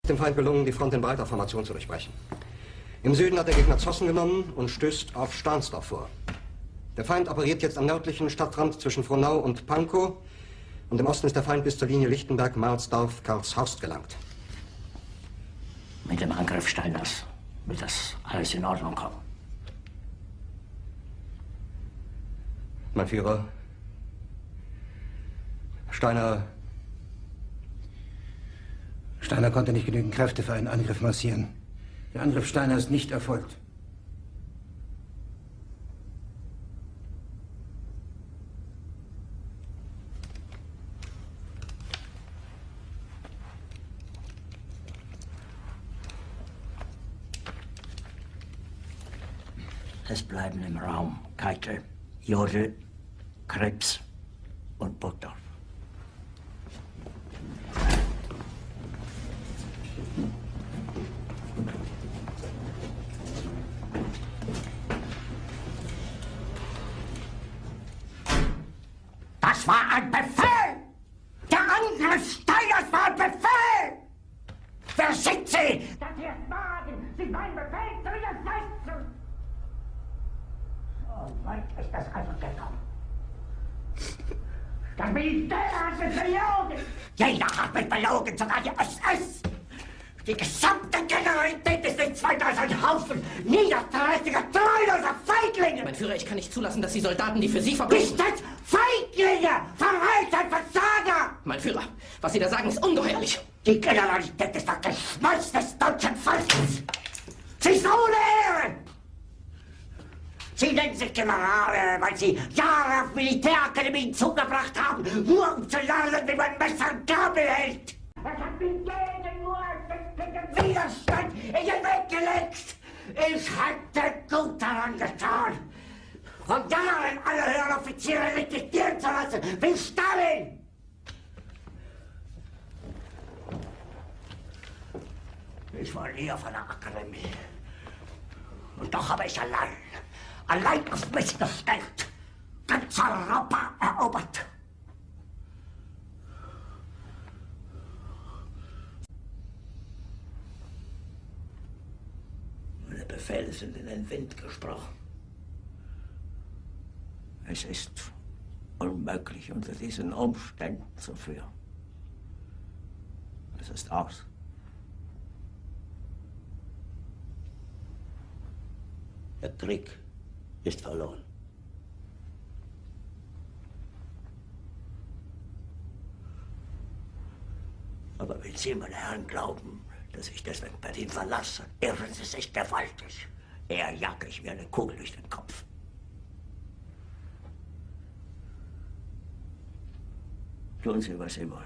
Dem Feind gelungen, die Front in breiter Formation zu durchbrechen. Im Süden hat der Gegner Zossen genommen und stößt auf Stahnsdorf vor. Der Feind operiert jetzt am nördlichen Stadtrand zwischen Frohnau und Pankow und im Osten ist der Feind bis zur Linie Lichtenberg-Marsdorf-Karlshorst gelangt. Mit dem Angriff Steiners wird das alles in Ordnung kommen. Mein Führer, Steiner konnte nicht genügend Kräfte für einen Angriff massieren. Der Angriff Steiner ist nicht erfolgt. Es bleiben im Raum Keitel, Jodl, Krebs und Burgdorf. Das war ein Befehl! Der Angriff Steiners war ein Befehl! Wer sind Sie, dass Sie es wagen, sich meinen Befehl zu widersetzen? So weit ist das also gekommen. Das Militär hat mich belogen! Jeder hat mich belogen, sogar die SS! Die gesamte Generalität ist nichts weiter als ein Haufen niederträchtiger, treuloser Feiglinge! Mein Führer, ich kann nicht zulassen, dass die Soldaten, die für Sie verbringen... Nicht Feiglinge! Verreiter, Versager! Mein Führer, was Sie da sagen, ist ungeheuerlich. Die Generalität ist das Geschmolz des deutschen Volkes! Sie ist ohne Ehre! Sie nennen sich Generale, weil Sie Jahre auf Militärakademien zugebracht haben, nur um zu lernen, wie man Messer und Gabel hält! Es hat mir jeden nur einen Widerstand in den Weg gelegt! Ich hätte gut daran getan, von Jahren alle höheren Offiziere liquidieren zu lassen, wie Stalin! Ich war nie auf einer Akademie. Und doch habe ich allein auf mich gestellt, ganz Europa erobert. Meine Befehle sind in den Wind gesprochen. Es ist unmöglich, unter diesen Umständen zu führen. Es ist aus. Der Krieg ist verloren. Aber wenn Sie, meine Herren, glauben, dass ich deswegen Berlin verlasse, irren Sie sich gewaltig. Eher jage ich mir eine Kugel durch den Kopf. Tun Sie, was Sie wollen.